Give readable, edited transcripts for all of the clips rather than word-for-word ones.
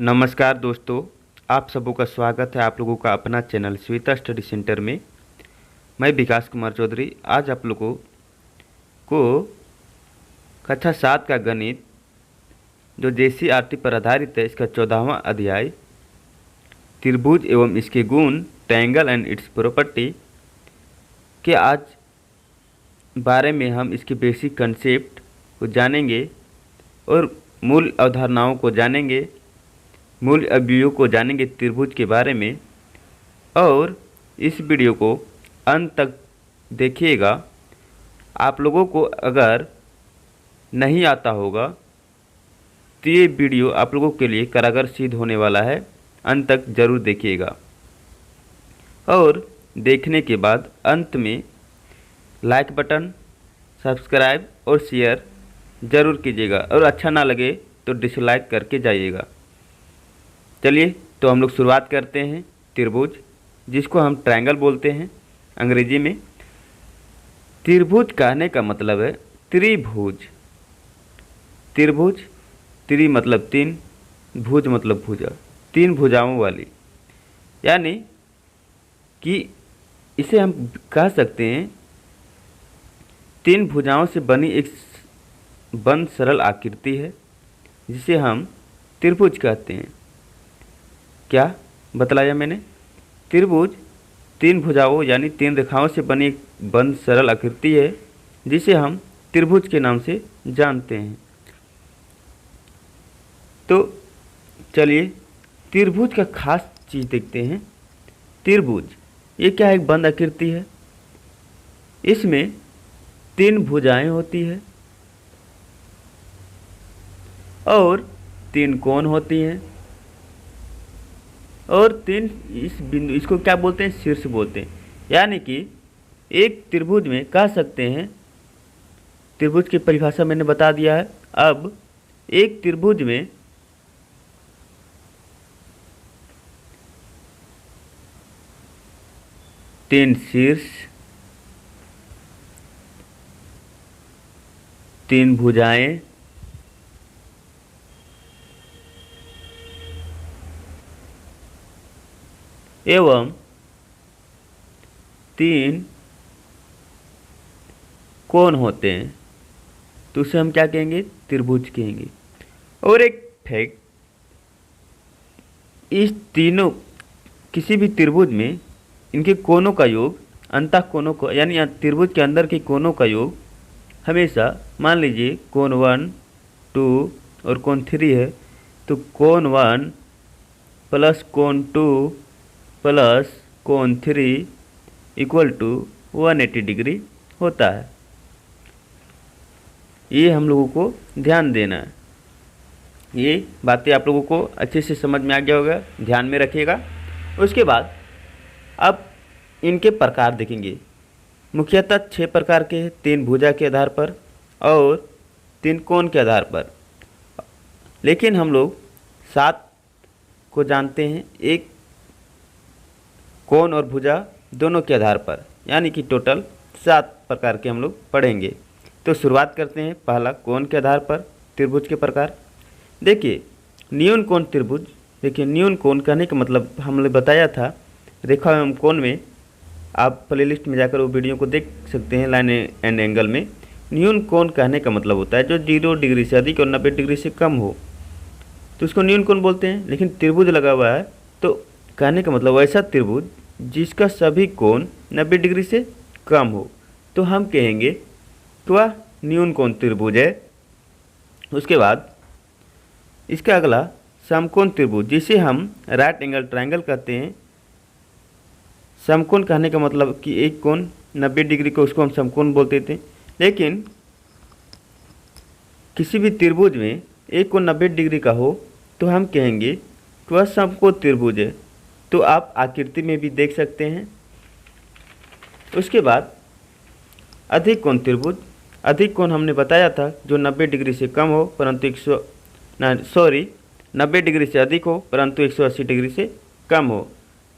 नमस्कार दोस्तों, आप सबों का स्वागत है आप लोगों का अपना चैनल श्वेता स्टडी सेंटर में। मैं विकास कुमार चौधरी आज आप लोगों को कक्षा 7 का गणित जो जेसीईआरटी पर आधारित है इसका 14वां अध्याय त्रिभुज एवं इसके गुण ट्रायंगल एंड इट्स प्रॉपर्टी के आज बारे में हम इसके बेसिक कंसेप्ट को जानेंगे और मूल अवधारणाओं को जानेंगे, मूल अवयवों को जानेंगे त्रिभुज के बारे में। और इस वीडियो को अंत तक देखिएगा। आप लोगों को अगर नहीं आता होगा तो ये वीडियो आप लोगों के लिए कारगर सिद्ध होने वाला है। अंत तक ज़रूर देखिएगा और देखने के बाद अंत में लाइक बटन, सब्सक्राइब और शेयर ज़रूर कीजिएगा और अच्छा ना लगे तो डिसलाइक करके जाइएगा। चलिए तो हम लोग शुरुआत करते हैं। त्रिभुज जिसको हम ट्रायंगल बोलते हैं अंग्रेजी में। त्रिभुज कहने का मतलब है त्रिभुज। त्रिभुज, त्रि मतलब तीन, भुज मतलब भुजा, तीन भुजाओं वाली, यानी कि इसे हम कह सकते हैं तीन भुजाओं से बनी एक बंद सरल आकृति है जिसे हम त्रिभुज कहते हैं। क्या बतलाया मैंने? त्रिभुज तीन भुजाओं यानी तीन रेखाओं से बनी एक बंद सरल आकृति है जिसे हम त्रिभुज के नाम से जानते हैं। तो चलिए त्रिभुज का खास चीज़ देखते हैं। त्रिभुज ये क्या है? एक बंद आकृति है। इसमें तीन भुजाएं होती है और तीन कोण होती हैं और तीन इस बिंदु, इसको क्या बोलते हैं? शीर्ष बोलते हैं। यानी कि एक त्रिभुज में कह सकते हैं, त्रिभुज की परिभाषा मैंने बता दिया है। अब एक त्रिभुज में तीन शीर्ष, तीन भुजाएं एवं तीन कोण होते हैं तो उसे हम क्या कहेंगे? त्रिभुज कहेंगे। और एक फैक्ट, इस तीनों किसी भी त्रिभुज में इनके कोणों का योग, अंतः कोणों को यानी त्रिभुज के अंदर के कोणों का योग हमेशा, मान लीजिए कोण 1, 2 और कोण 3 है तो कोण 1 प्लस कोण 2 प्लस कोण 3 इक्वल टू 180 डिग्री होता है। ये हम लोगों को ध्यान देना है। ये बातें आप लोगों को अच्छे से समझ में आ गया होगा, ध्यान में रखिएगा। उसके बाद अब इनके प्रकार देखेंगे। मुख्यतः 6 प्रकार के हैं, 3 भुजा के आधार पर और 3 कोण के आधार पर। लेकिन हम लोग 7 को जानते हैं, एक कोण और भुजा दोनों के आधार पर, यानी कि टोटल 7 प्रकार के हम लोग पढ़ेंगे। तो शुरुआत करते हैं। पहला कोण के आधार पर त्रिभुज के प्रकार। देखिए न्यून कोण त्रिभुज। देखिए न्यून कोण कहने का मतलब हमने बताया था रेखा एवं कोण में। आप प्लेलिस्ट में जाकर वो वीडियो को देख सकते हैं, लाइन एंड एंगल में। न्यून कोण कहने का मतलब होता है जो 0 डिग्री से अधिक और 90 डिग्री से कम हो तो उसको न्यून कोण बोलते हैं। लेकिन त्रिभुज लगा हुआ है तो कहने का मतलब ऐसा त्रिभुज जिसका सभी कोण 90 डिग्री से कम हो तो हम कहेंगे कि वह न्यून कोण त्रिभुज है। उसके बाद इसका अगला समकोण त्रिभुज जिसे हम राइट एंगल ट्रायंगल कहते हैं। समकोण कहने का मतलब कि एक कोण 90 डिग्री को उसको हम समकोण बोलते थे। लेकिन किसी भी त्रिभुज में एक कोण 90 डिग्री का हो तो हम कहेंगे कि वह समकोण त्रिभुज है। तो आप आकृति में भी देख सकते हैं। उसके बाद अधिक कोण त्रिभुज। अधिक कोण हमने बताया था जो 90 डिग्री से कम हो परंतु 90 डिग्री से अधिक हो परंतु 180 डिग्री से कम हो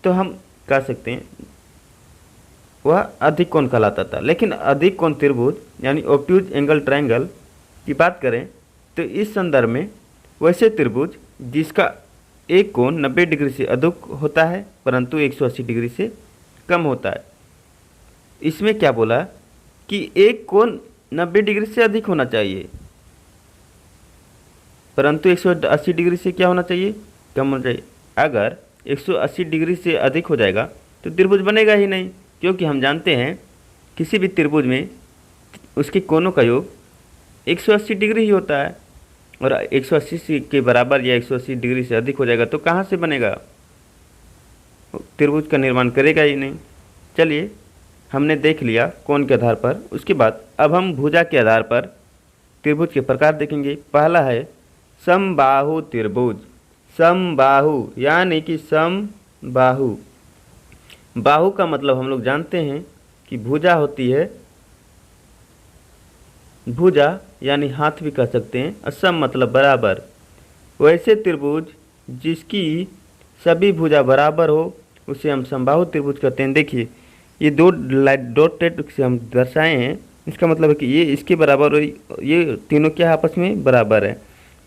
तो हम कह सकते हैं वह अधिक कोण कहलाता था। लेकिन अधिक कोण त्रिभुज यानी ऑब्ट्यूज एंगल ट्रायंगल की बात करें तो इस संदर्भ में वैसे त्रिभुज जिसका एक कोण 90 डिग्री से अधिक होता है परंतु 180 डिग्री से कम होता है। इसमें क्या बोला कि एक कोण 90 डिग्री से अधिक होना चाहिए परंतु 180 डिग्री से क्या होना चाहिए, कम होना चाहिए। अगर 180 डिग्री से अधिक हो जाएगा तो त्रिभुज बनेगा ही नहीं, क्योंकि हम जानते हैं किसी भी त्रिभुज में उसके कोणों का योग 180 डिग्री ही होता है, और 180 के बराबर या 180 डिग्री से अधिक हो जाएगा तो कहाँ से बनेगा, त्रिभुज का निर्माण करेगा ही नहीं। चलिए, हमने देख लिया कोण के आधार पर। उसके बाद अब हम भुजा के आधार पर त्रिभुज के प्रकार देखेंगे। पहला है समबाहु त्रिभुज। समबाहु यानी कि समबाहु, बाहु का मतलब हम लोग जानते हैं कि भुजा होती है, भुजा यानी हाथ भी कह सकते हैं, और सम मतलब बराबर। वैसे त्रिभुज जिसकी सभी भुजा बराबर हो उसे हम समबाहु त्रिभुज कहते हैं। देखिए, ये दो डॉटेड से हम दर्शाए हैं, इसका मतलब है कि ये इसके बराबर और ये तीनों क्या आपस में बराबर है,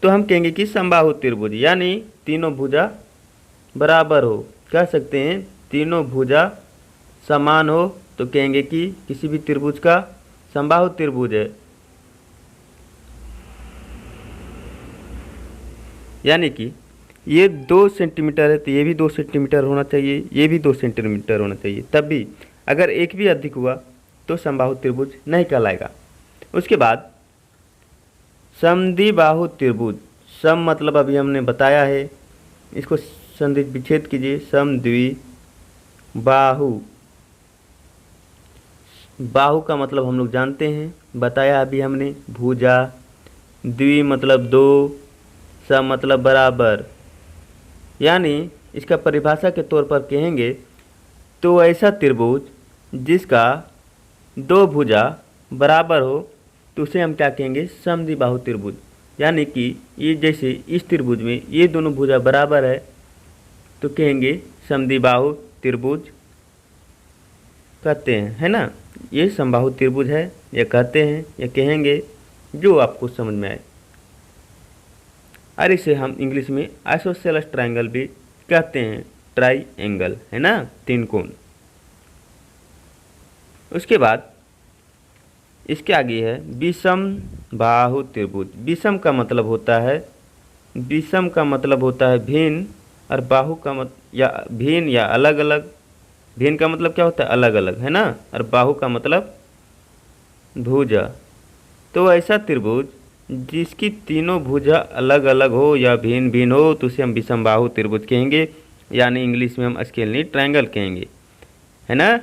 तो हम कहेंगे कि समबाहु त्रिभुज, यानी तीनों भुजा बराबर हो। कह सकते हैं तीनों भुजा समान हो तो कहेंगे कि किसी भी त्रिभुज का समबाहु त्रिभुज है। यानी कि ये 2 सेंटीमीटर है तो ये भी 2 सेंटीमीटर होना चाहिए, ये भी 2 सेंटीमीटर होना चाहिए, तब भी अगर एक भी अधिक हुआ तो समबाहु त्रिभुज नहीं कहलाएगा। उसके बाद समद्विबाहु त्रिभुज। सम मतलब अभी हमने बताया है, इसको संधि विच्छेद कीजिए। समद्विबाहु, बाहु का मतलब हम लोग जानते हैं, बताया अभी हमने, भुजा। द्वि मतलब 2, सम मतलब बराबर। यानी इसका परिभाषा के तौर पर कहेंगे तो ऐसा त्रिभुज जिसका 2 भुजा बराबर हो तो उसे हम क्या कहेंगे, समद्विबाहु त्रिभुज। यानी कि ये जैसे इस त्रिभुज में ये दोनों भुजा बराबर है तो कहेंगे समद्विबाहु त्रिभुज कहते हैं, है ना। ये समबाहु त्रिभुज है, या कहते हैं या कहेंगे, जो आपको समझ में आए। और इसे हम इंग्लिश में आइसोसेलेस ट्रायंगल भी कहते हैं, ट्राइएंगल, है ना, 3 कोण। उसके बाद इसके आगे है विषम बाहु त्रिभुज। विषम का मतलब होता है, विषम का मतलब होता है भिन्न, और बाहु का या भिन्न या अलग अलग। भिन्न का मतलब क्या होता है, अलग अलग, है ना, और बाहु का मतलब भुजा। तो ऐसा त्रिभुज जिसकी तीनों भुजा अलग अलग हो या भिन्न भिन्न हो तो उसे हम विषम बाहु त्रिभुज कहेंगे, यानी इंग्लिश में हम स्केलनी ट्रायंगल कहेंगे, है ना।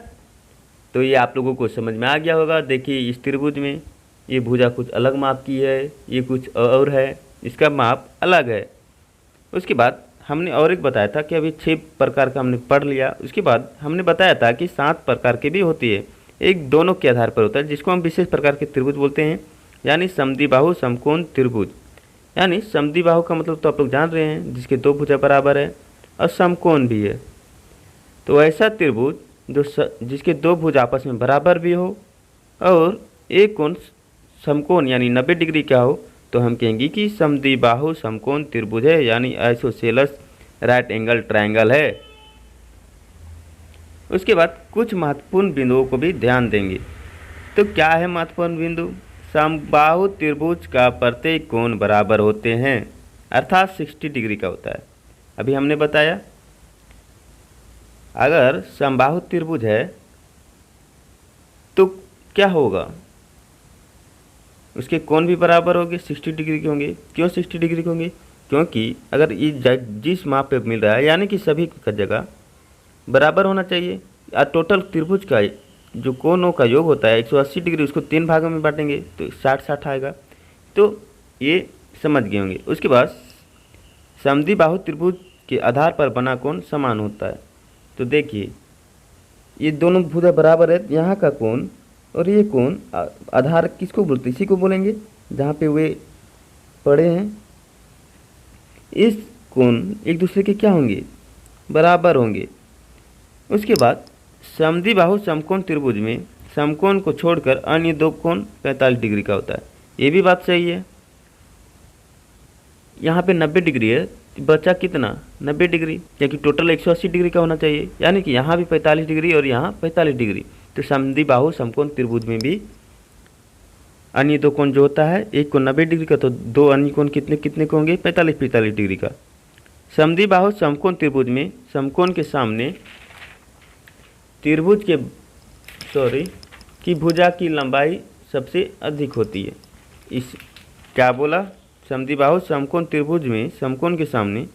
तो ये आप लोगों को समझ में आ गया होगा। देखिए, इस त्रिभुज में ये भुजा कुछ अलग माप की है, ये कुछ और है, इसका माप अलग है। उसके बाद हमने और एक बताया था कि अभी 6 प्रकार का हमने पढ़ लिया। उसके बाद हमने बताया था कि 7 प्रकार की भी होती है, एक दोनों के आधार पर होता है, जिसको हम विशेष प्रकार के त्रिभुज बोलते हैं, यानी समद्विबाहु समकोण त्रिभुज। यानी समद्विबाहु का मतलब तो आप लोग जान रहे हैं, जिसके 2 भुजा बराबर है और समकोण भी है। तो ऐसा त्रिभुज जो जिसके 2 भुज आपस में बराबर भी हो और एक कोण समकोण यानी 90 डिग्री का हो तो हम कहेंगे कि समद्विबाहु समकोण त्रिभुज है, यानी आइसोसेलेस राइट एंगल ट्रायंगल है। उसके बाद कुछ महत्वपूर्ण बिंदुओं को भी ध्यान देंगे। तो क्या है महत्वपूर्ण बिंदु? समबाहु त्रिभुज का प्रत्येक कोण बराबर होते हैं, अर्थात 60 डिग्री का होता है। अभी हमने बताया अगर समबाहु त्रिभुज है तो क्या होगा, उसके कोण भी बराबर होंगे, 60 डिग्री के होंगे। क्यों 60 डिग्री के होंगे? क्योंकि अगर ये जिस माप पे मिल रहा है यानी कि सभी का जगह बराबर होना चाहिए। और टोटल त्रिभुज का जो कोणों का योग होता है 180 डिग्री, उसको 3 भागों में बांटेंगे तो 60-60 आएगा। तो ये समझ गए होंगे। उसके बाद समद्विबाहु त्रिभुज के आधार पर बना कोण समान होता है। तो देखिए ये दोनों भुजा बराबर है, यहाँ का कोण और ये कोण आधार किसको बोलते हैं? इसी को बोलेंगे जहाँ पे वे पड़े हैं। इस कोण एक दूसरे के क्या होंगे? बराबर होंगे। उसके बाद समद्विबाहु समकोण त्रिभुज में समकोण को छोड़कर अन्य 2 कोण 45 डिग्री का होता है। ये भी बात सही है। यहाँ पे 90 डिग्री है बचा कितना 90 डिग्री, क्योंकि टोटल 180 डिग्री का होना चाहिए, यानी कि यहाँ भी 45 डिग्री और यहाँ 45 डिग्री। तो समद्विबाहु समकोण त्रिभुज में भी अन्य दो कोण जो होता है, एक कोण 90 डिग्री का, तो दो अन्य कोण कितने कितने के होंगे 45 डिग्री का। समद्विबाहु समकोण त्रिभुज में समकोण के सामने त्रिभुज के की भुजा की लंबाई सबसे अधिक होती है। इस क्या बोला, समद्विबाहु समकोण त्रिभुज में समकोण के सामने,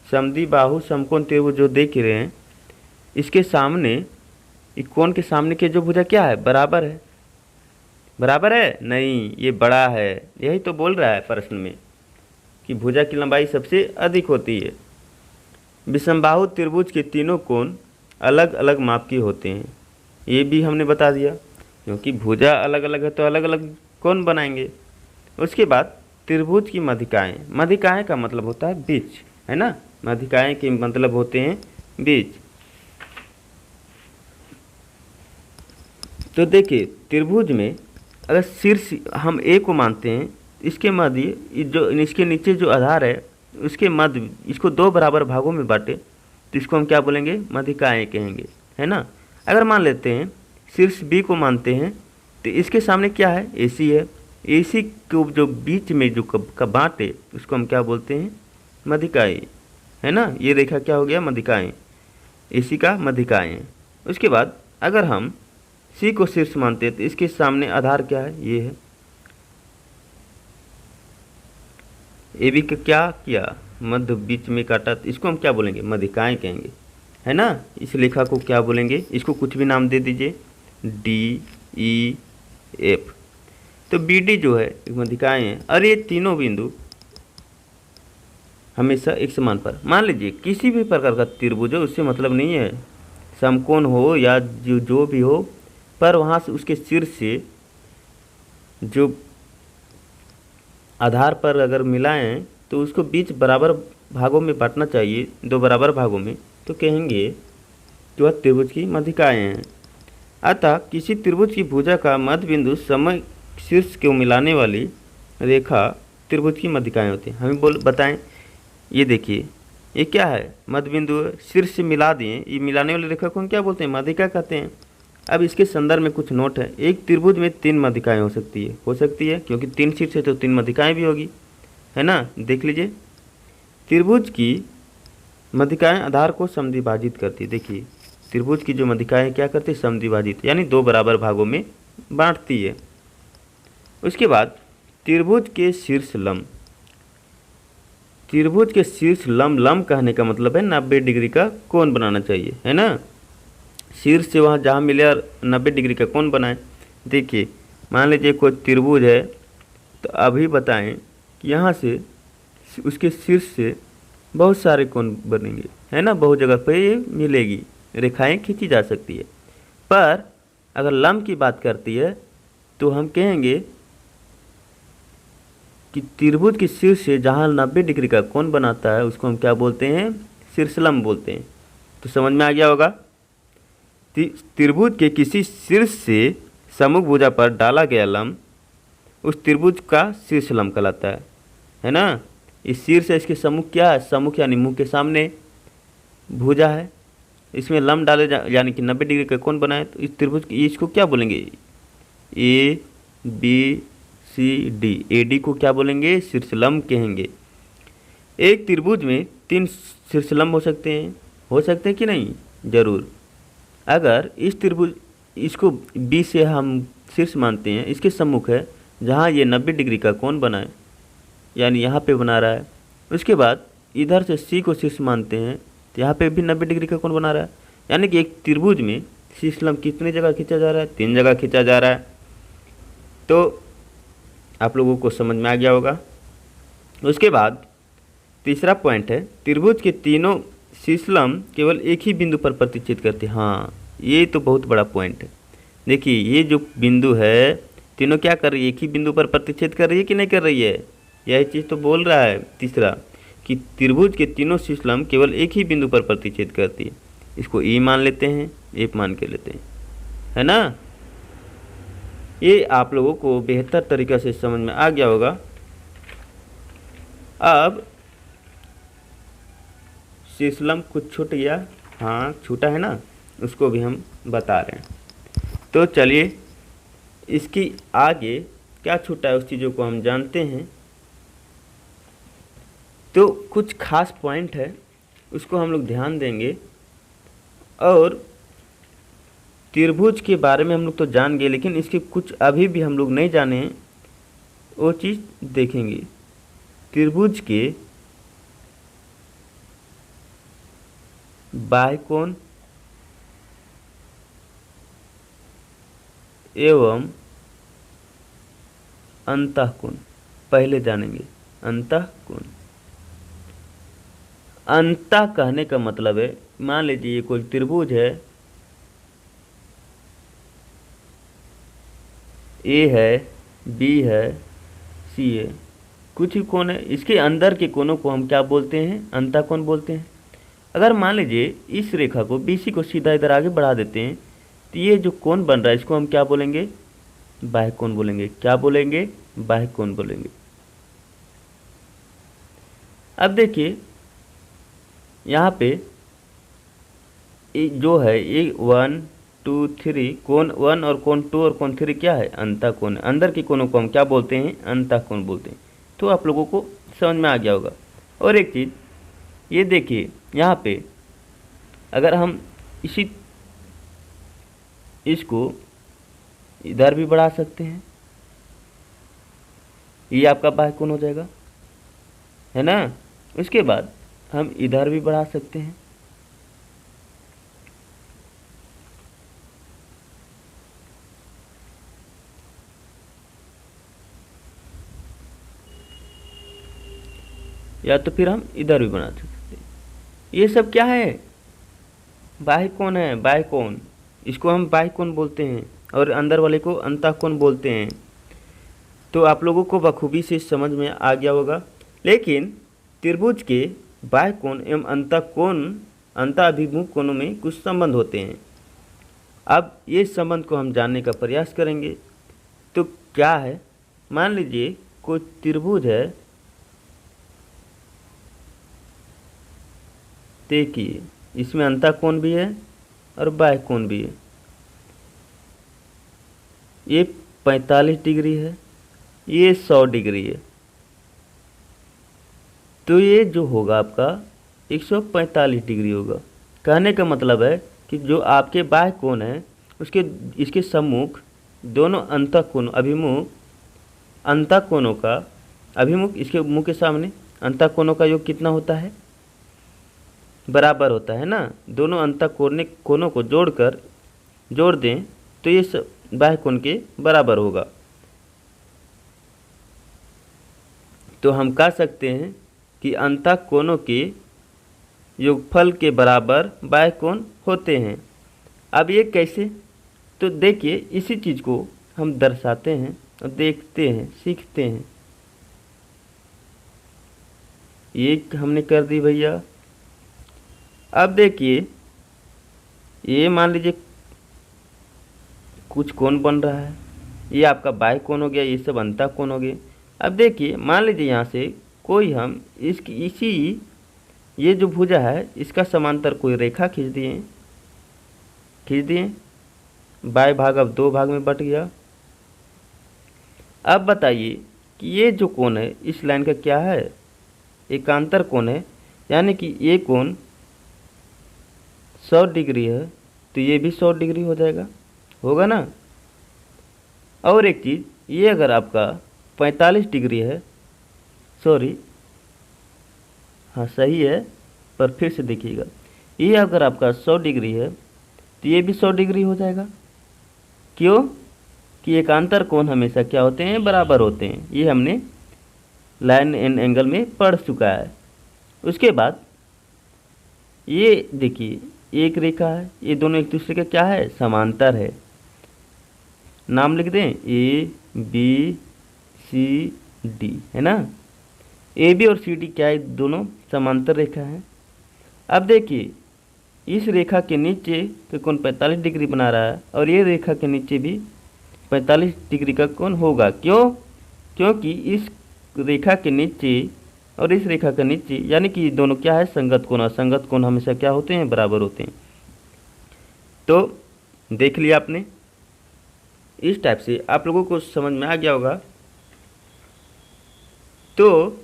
समद्विबाहु समकोण त्रिभुज जो देख रहे हैं, इसके सामने, इस कोण के सामने के जो भुजा क्या है, बराबर है। बराबर है नहीं, ये बड़ा है, यही तो बोल रहा है प्रश्न में कि भुजा की लंबाई सबसे अधिक होती है। विषमबाहु त्रिभुज के तीनों कोण अलग अलग माप के होते हैं, ये भी हमने बता दिया, क्योंकि भुजा अलग अलग है तो अलग अलग कोण बनाएंगे। उसके बाद त्रिभुज की मध्यिकाएँ, मध्यिकाएँ का मतलब होता है बीच, है ना, मध्यिकाएँ के मतलब होते हैं बीच। तो देखिए त्रिभुज में अगर शीर्ष हम ए को मानते हैं, इसके मध्य जो इसके नीचे जो आधार है उसके मध्य, इसको दो बराबर भागों में बांटे, तो इसको हम क्या बोलेंगे, मध्यिकाएँ कहेंगे, है ना। अगर मान लेते हैं शीर्ष बी को मानते हैं, तो इसके सामने क्या है, एसी है, एसी को जो बीच में जो का बांटे उसको हम क्या बोलते हैं, मध्यिकाएँ, है ना। ये रेखा क्या हो गया, मध्यिकाएँ, एसी का मध्यिकाएँ। उसके बाद अगर हम सी को शीर्ष मानते हैं, तो इसके सामने आधार क्या है, ये है। ए बी का क्या किया, मध्य बीच में काटा, तो इसको हम क्या बोलेंगे, मध्यिकाएँ कहेंगे, है ना। इस रेखा को क्या बोलेंगे, इसको कुछ भी नाम दे दीजिए, डी ई एफ। तो बी डी जो है मध्यिकाएँ हैं, और ये तीनों बिंदु हमेशा एक समान पर, मान लीजिए किसी भी प्रकार का त्रिभुज हो, उससे मतलब नहीं है, समकोण हो या जो भी हो, पर वहाँ से उसके शीर्ष से जो आधार पर अगर मिलाएं तो उसको बीच बराबर भागों में बांटना चाहिए, दो बराबर भागों में, तो कहेंगे कि वह त्रिभुज की मध्यिकाएँ हैं। अतः किसी त्रिभुज की भुजा का मध्य बिंदु समय शीर्ष को मिलाने वाली रेखा त्रिभुज की मध्यिकाएँ होती हैं। हमें बताएं, ये देखिए ये क्या है, मध्य बिंदु शीर्ष से मिला दिए, ये मिलाने वाली रेखा को हम क्या बोलते हैं, मध्यिका कहते हैं। अब इसके संदर्भ में कुछ नोट है, एक त्रिभुज में 3 मध्यिकाएँ हो सकती है, क्योंकि 3 शीर्ष है तो 3 मध्यिकाएँ भी होगी, है ना। देख लीजिए, त्रिभुज की मध्यिकाएँ आधार को समद्विभाजित करती है। देखिए त्रिभुज की जो मध्यिकाएँ क्या करती है, समद्विभाजित, यानी दो बराबर भागों में बांटती है। उसके बाद त्रिभुज के शीर्ष लंब, त्रिभुज के शीर्ष लंब, लंब कहने का मतलब है 90 डिग्री का कोण बनाना चाहिए, है ना। शीर्ष से वहाँ जहाँ मिले 90 डिग्री का कोण बनाएं। देखिए मान लीजिए कोई त्रिभुज है, तो अभी बताएं कि यहाँ से उसके शीर्ष से बहुत सारे कोण बनेंगे, है ना, बहुत जगह पे ये मिलेगी, रेखाएं खींची जा सकती है। पर अगर लंब की बात करती है तो हम कहेंगे कि त्रिभुज के शीर्ष से जहाँ 90 डिग्री का कोण बनाता है उसको हम क्या बोलते हैं, शीर्षलंब बोलते हैं। तो समझ में आ गया होगा। त्रिभुज के किसी शीर्ष से सम्मुख भुजा पर डाला गया लंब उस त्रिभुज का शीर्ष लंब कहलाता है ना। इस शीर्ष है, इसके सम्मुख क्या है, सम्मुख यानी मुंह के सामने भुजा है, इसमें लंब डाले यानी कि 90 डिग्री का कोण बनाए, तो इस त्रिभुज इसको क्या बोलेंगे, A B C D, A D को क्या बोलेंगे, शीर्ष लंब कहेंगे। एक त्रिभुज में 3 शीर्ष लंब हो सकते हैं कि नहीं, जरूर। अगर इस त्रिभुज, इसको बी से हम शीर्ष मानते हैं, इसके सम्मुख है जहाँ ये 90 डिग्री का कोण बनाए, यानी यहाँ पे बना रहा है। उसके बाद इधर से सी को शीर्ष मानते हैं, तो यहाँ पे भी 90 डिग्री का कोण बना रहा है, यानी कि एक त्रिभुज में शीर्ष लंब कितने जगह खींचा जा रहा है, 3 जगह खींचा जा रहा है। तो आप लोगों को समझ में आ गया होगा। उसके बाद तीसरा पॉइंट है, त्रिभुज के तीनों शीर्षलंब केवल एक ही बिंदु पर प्रतिच्छेद करते हैं। हाँ, ये तो बहुत बड़ा पॉइंट है। देखिए ये जो बिंदु है, तीनों क्या कर रही है, एक ही बिंदु पर प्रतिच्छेद कर रही है कि नहीं कर रही है, यही चीज़ तो बोल रहा है तीसरा, कि त्रिभुज के तीनों शीर्षलंब केवल एक ही बिंदु पर प्रतिच्छेद करती है। इसको ई मान लेते हैं, एफ मान के लेते हैं, है ना। ये आप लोगों को बेहतर तरीक़ा से समझ में आ गया होगा। अब शीर्षलम कुछ छूट गया, हाँ छूटा है ना, उसको भी हम बता रहे हैं। तो चलिए इसकी आगे क्या छूटा है उस चीज़ों को हम जानते हैं। तो कुछ खास पॉइंट है उसको हम लोग ध्यान देंगे, और त्रिभुज के बारे में हम लोग तो जान गए, लेकिन इसके कुछ अभी भी हम लोग नहीं जाने हैं, वो चीज़ देखेंगे। त्रिभुज के बाह्यकोण एवं अंतःकोण पहले जानेंगे। अंतःकोण, अंतः कहने का मतलब है, मान लीजिए ये कोई त्रिभुज है, ए है, बी है, सी है, कुछ ही कोण है, इसके अंदर के कोणों को हम क्या बोलते हैं? अंतःकोण बोलते हैं। अगर मान लीजिए इस रेखा को BC को सीधा इधर आगे बढ़ा देते हैं, तो ये जो कोण बन रहा है इसको हम क्या बोलेंगे? बाह्यकोण बोलेंगे। क्या बोलेंगे? बाह्यकोण बोलेंगे। अब देखिए यहाँ पे जो है ये 1 2 3 कोण 1 और कोण 2 और कोण 3 क्या है? अंतःकोण। अंदर के कोणों को हम क्या बोलते हैं? अंतःकोण बोलते हैं। तो आप लोगों को समझ में आ गया होगा। और एक चीज़ ये देखिए, यहाँ पे अगर हम इसको इधर भी बढ़ा सकते हैं, ये आपका बाह्यकोण हो जाएगा, है ना। उसके बाद हम इधर भी बढ़ा सकते हैं, या तो फिर हम इधर भी बना सकते हैं। ये सब क्या है? बाह्यकोण है, बाह्यकोण। इसको हम बाह्यकोण बोलते हैं और अंदर वाले को अंतःकोण बोलते हैं। तो आप लोगों को बखूबी से समझ में आ गया होगा। लेकिन त्रिभुज के बाह्यकोण एवं अंतःकोण, अंतःअभिमुख कोणों में कुछ संबंध होते हैं। अब ये संबंध को हम जानने का प्रयास करेंगे। तो क्या है? मान लीजिए कोई त्रिभुज है, देखिए इसमें अंतःकोण भी है और बाह्यकोण भी है। ये 45 डिग्री है, ये 100 डिग्री है, तो ये जो होगा आपका 145 डिग्री होगा। कहने का मतलब है कि जो आपके बाह्यकोण है उसके इसके सम्मुख दोनों अंतःकोण अभिमुख, अंतःकोणों का अभिमुख इसके मुंह के सामने अंतःकोणों का योग कितना होता है? बराबर होता है ना। दोनों अंतःकोणों को जोड़ दें तो ये बाह्यकोण के बराबर होगा। तो हम कह सकते हैं कि अंतःकोणों के योगफल के बराबर बाह्यकोण होते हैं। अब ये कैसे? तो देखिए इसी चीज़ को हम दर्शाते हैं और देखते हैं, सीखते हैं। ये हमने कर दी भैया। अब देखिए ये मान लीजिए कुछ कोण बन रहा है, ये आपका बाह्यकोण हो गया, ये सब अंतःकोण हो गए। अब देखिए मान लीजिए यहाँ से कोई हम ये जो भुजा है इसका समांतर कोई रेखा खींच दिए, बाएं भाग अब 2 भाग में बट गया। अब बताइए कि ये जो कोण है इस लाइन का क्या है? एकांतर कोण है, यानी कि ये कोण 100 डिग्री है तो ये भी 100 डिग्री हो जाएगा, होगा ना। और एक चीज़, ये अगर आपका 45 डिग्री है, सॉरी हाँ सही है, पर फिर से देखिएगा, ये अगर आपका 100 डिग्री है तो ये भी 100 डिग्री हो जाएगा। क्यों? कि एकांतर कोण हमेशा क्या होते हैं? बराबर होते हैं। ये हमने लाइन एंड एंगल में पढ़ चुका है। उसके बाद ये देखिए एक रेखा है, ये दोनों एक दूसरे का क्या है? समांतर है। नाम लिख दें, ABCD, है ना। AB और CD क्या है? दोनों समांतर रेखा है। अब देखिए इस रेखा के नीचे का कोण 45 डिग्री बना रहा है और ये रेखा के नीचे भी 45 डिग्री का कोण होगा। क्यों? क्योंकि इस रेखा के नीचे और इस रेखा के नीचे, यानी कि दोनों क्या है, संगत कोण। असंगत कोण हमेशा क्या होते हैं, बराबर होते हैं। तो देख लिया आपने। इस टाइप से आप लोगों को समझ में आ गया होगा। तो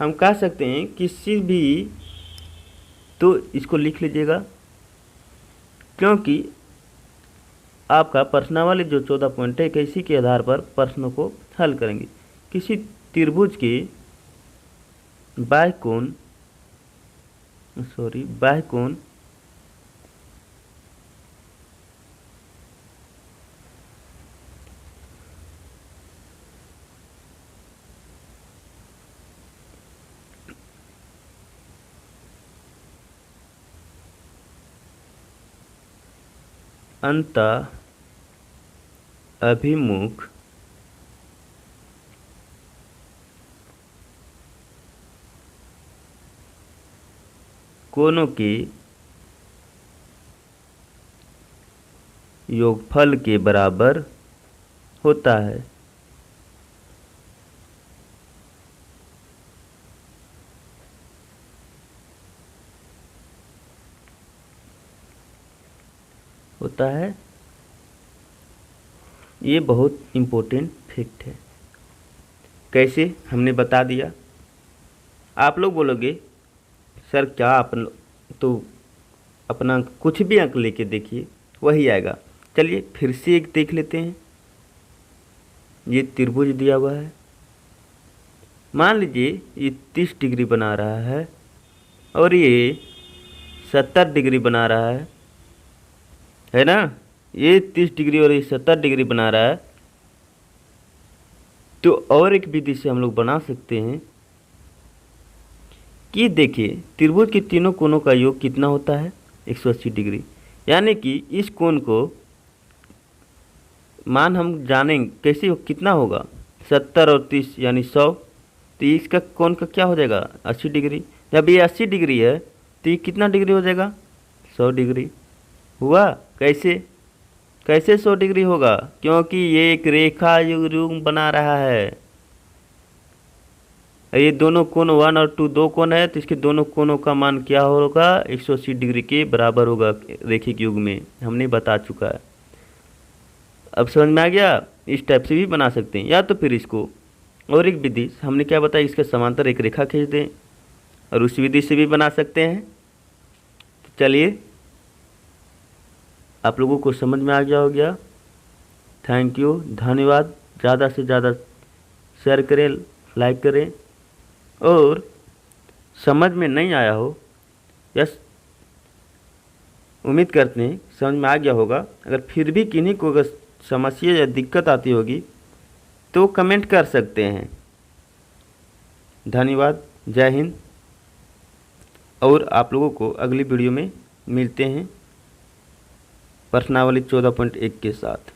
हम कह सकते हैं किसी भी, तो इसको लिख लीजिएगा, क्योंकि आपका प्रश्नावली जो 14 पॉइंट है इसी के आधार पर प्रश्नों को हल करेंगे। किसी त्रिभुज के बाह्य कोण अंतः अभिमुख कोणों के योगफल के बराबर होता है। ये बहुत इम्पोर्टेंट फैक्ट है। कैसे, हमने बता दिया। आप लोग बोलोगे सर क्या अपन, तो अपना कुछ भी अंक लेके देखिए वही आएगा। चलिए फिर से एक देख लेते हैं। ये त्रिभुज दिया हुआ है, मान लीजिए ये 30 डिग्री बना रहा है और ये 70 डिग्री बना रहा है ना। ये 30 डिग्री और ये 70 डिग्री बना रहा है। तो और एक विधि से हम लोग बना सकते हैं कि देखिए त्रिभुज के तीनों कोणों का योग कितना होता है, 180 डिग्री। यानी कि इस कोण को मान हम जानेंगे कैसे, कितना होगा, 70 और 30 यानी 100। तो इसका कोण का क्या हो जाएगा, 80 डिग्री। जब ये 80 डिग्री है तो ये कितना डिग्री हो जाएगा, 100 डिग्री हुआ। कैसे 100 डिग्री होगा, क्योंकि ये एक रेखा युग्म बना रहा है। ये दोनों कोण 1 और 2 दो कोण है, तो इसके दोनों कोणों का मान क्या होगा, 180 डिग्री के बराबर होगा रेखिक युग में, हमने बता चुका है। अब समझ में आ गया। इस टाइप से भी बना सकते हैं, या तो फिर इसको और एक विधि हमने क्या बताया, इसके समांतर एक रेखा खींच दें, और उस विधि से भी बना सकते हैं। तो चलिए आप लोगों को समझ में आ गया हो गया। थैंक यू, धन्यवाद। ज़्यादा से ज़्यादा शेयर करें, लाइक करें, और समझ में नहीं आया हो, यस उम्मीद करते हैं समझ में आ गया होगा। अगर फिर भी किन्हीं को अगर समस्या या दिक्कत आती होगी तो कमेंट कर सकते हैं। धन्यवाद, जय हिंद। और आप लोगों को अगली वीडियो में मिलते हैं प्रश्नावली 14.1 के साथ।